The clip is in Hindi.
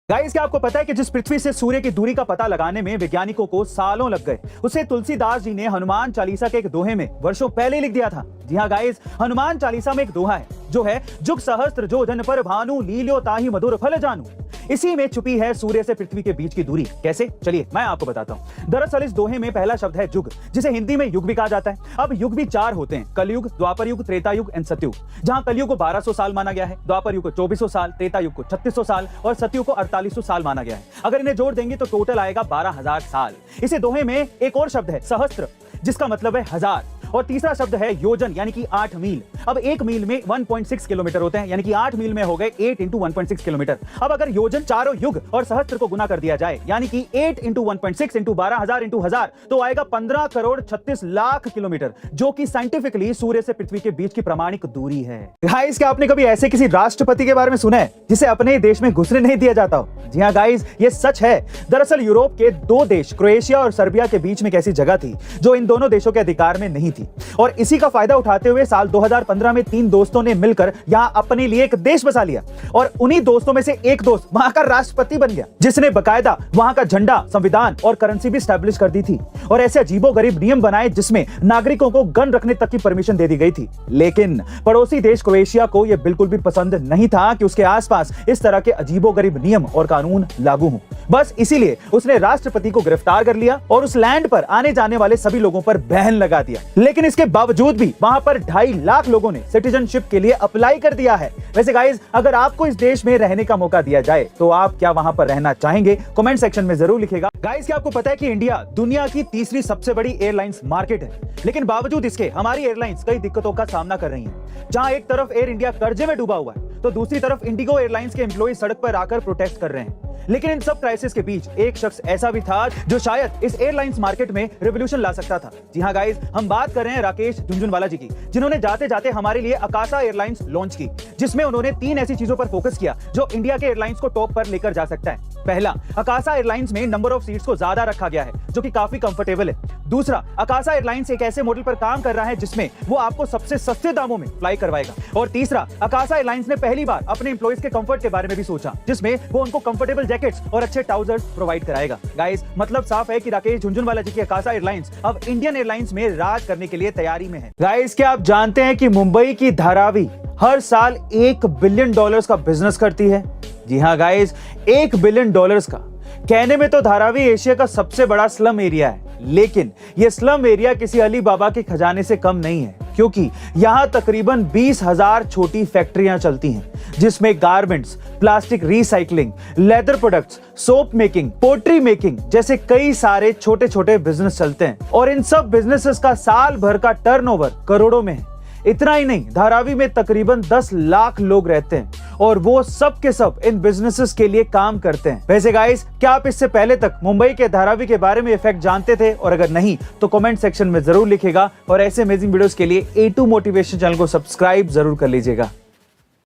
गाइस, क्या आपको पता है कि जिस पृथ्वी से सूर्य की दूरी का पता लगाने में वैज्ञानिकों को सालों लग गए, उसे तुलसीदास जी ने हनुमान चालीसा के एक दोहे में वर्षों पहले लिख दिया था। जी हाँ गाइस, हनुमान चालीसा में एक दोहा है जो है जुग सहस्त्र जोधन पर भानु लील्यो ताहि मधुर फल जानू। इसी में छुपी है सूर्य से पृथ्वी के बीच की दूरी। कैसे? चलिए मैं आपको बताता हूँ। दरअसल इस दोहे में पहला शब्द है जुग, जिसे हिंदी में युग भी कहा जाता है। अब युग भी चार होते हैं, कलयुग, द्वापर युग, त्रेता युग एंड सतयुग। जहाँ कलयुग को 1200 साल माना गया है, द्वापर युग को 2400 साल, त्रेता युग को 3600 साल और सतयुग को 4800 साल माना गया है। अगर इन्हें जोड़ देंगे तो टोटल आएगा 12000 साल। इसी दोहे में एक और शब्द है सहस्त्र, जिसका मतलब है हजार, और तीसरा शब्द है योजन यानी कि 8 मील। अब 1 मील में 1.6 किलोमीटर होते हैं, यानी कि 8 मील में हो गए 8 × 1.6 किलोमीटर। अब अगर योजन चारों युग और सहस्त्र को गुना कर दिया जाए, यानी कि 8 × 1.6 × 12000 × 1000, तो आएगा 15 करोड़ 36 लाख किलोमीटर, जो कि साइंटिफिकली सूर्य से पृथ्वी के बीच की प्रामाणिक दूरी है। गाइस, क्या आपने कभी ऐसे किसी राष्ट्रपति के बारे में सुना है जिसे अपने देश में घुसने नहीं दिया जाता हो? जी हाँ गाइस, ये सच है। दरअसल यूरोप के दो देश क्रोएशिया और सर्बिया के बीच में एक ऐसी जगह थी जो इन दोनों देशों के अधिकार में नहीं थी, और इसी का फायदा उठाते हुए साल 2015 में 3 दोस्तों ने मिलकर यहां अपने लिए एक देश बसा लिया, और उन्हीं दोस्तों में से एक दोस्त वहां का राष्ट्रपति बन गया, जिसने बकायदा वहां का झंडा, संविधान और करेंसी भी स्टैब्लिश कर दी थी, और ऐसे अजीबोगरीब नियम बनाए जिसमें नागरिकों को गन रखने तक की परमिशन दे दी गई थी। लेकिन पड़ोसी देश क्रोएशिया को यह बिल्कुल भी पसंद नहीं था कि उसके आसपास इस तरह के अजीबोगरीब नियम और कानून लागू हों। बस इसीलिए उसने राष्ट्रपति को गिरफ्तार कर लिया और उस लैंड पर आने जाने वाले सभी लोगों पर बैन लगा दिया। लेकिन इसके बावजूद भी वहां पर 2.5 लाख लोगों ने सिटीजनशिप के लिए अप्लाई कर दिया है। वैसे गाइस, अगर आपको इस देश में रहने का मौका दिया जाए तो आप क्या वहां पर रहना चाहेंगे? कमेंट सेक्शन में जरूर लिखिएगा। गाइस, क्या आपको पता है कि इंडिया दुनिया की तीसरी सबसे बड़ी एयरलाइंस मार्केट है, लेकिन बावजूद इसके हमारी एयरलाइंस कई दिक्कतों का सामना कर रही हैं। जहां एक तरफ एयर इंडिया कर्जे में डूबा हुआ है, तो दूसरी तरफ इंडिगो एयरलाइंस के एम्प्लॉय सड़क पर आकर प्रोटेस्ट कर रहे हैं। लेकिन इन सब क्राइसिस के बीच एक शख्स ऐसा भी था जो शायद इस एयरलाइंस मार्केट में रिवॉल्यूशन ला सकता था। जी हाँ गाइस, हम बात कर रहे हैं राकेश झुनझुनवाला जी की, जिन्होंने जाते जाते हमारे लिए अकाशा एयरलाइंस लॉन्च की, जिसमें उन्होंने 3 ऐसी चीजों पर फोकस किया जो इंडिया के एयरलाइंस को टॉप पर लेकर जा सकता है। पहला, अकाशा एयरलाइंस में नंबर ऑफ सीट्स को ज्यादा रखा गया है, जो कि काफी कंफर्टेबल है। दूसरा, अकाशा एयरलाइंस एक ऐसे मॉडल पर काम कर रहा है जिसमें वो आपको सबसे सस्ते दामों में फ्लाई करवाएगा। और तीसरा, अकाशा एयरलाइंस ने पहली बार अपने एम्प्लॉइज के कंफर्ट के बारे में भी सोचा, जिसमें वो उनको कंफर्टेबल जैकेट्स और अच्छे ट्राउजर्स प्रोवाइड कराएगा। गाइस, मतलब साफ है कि राकेश झुनझुनवाला जी की अकाशा एयरलाइंस अब इंडियन एयरलाइंस में राज करने के लिए तैयारी में है। गाइस, क्या आप जानते हैं कि मुंबई की धारावी हर साल $1 बिलियन का बिजनेस करती है? जी हाँ गाइस, $1 बिलियन का। कहने में तो धारावी एशिया का सबसे बड़ा स्लम एरिया है, लेकिन यह स्लम एरिया किसी अली बाबा के खजाने से कम नहीं है, क्योंकि यहां तकरीबन 20,000 छोटी फैक्ट्रियां चलती हैं, जिसमें garments, plastic recycling, leather products, soap making, pottery making जैसे कई सारे छोटे छोटे बिजनेस चलते हैं, और इन सब बिजनेसेस का साल भर का टर्नओवर करोड़ों में है। इतना ही नहीं, धारावी में तकरीबन 10 लाख लोग रहते हैं, और वो सब के सब इन बिजनेसेस के लिए काम करते हैं। वैसे गाइस, क्या आप इससे पहले तक मुंबई के धारावी के बारे में इफेक्ट जानते थे? और अगर नहीं तो कमेंट सेक्शन में जरूर लिखिएगा, और ऐसे अमेजिंग वीडियोस के लिए A2 मोटिवेशन चैनल को सब्सक्राइब जरूर कर लीजिएगा।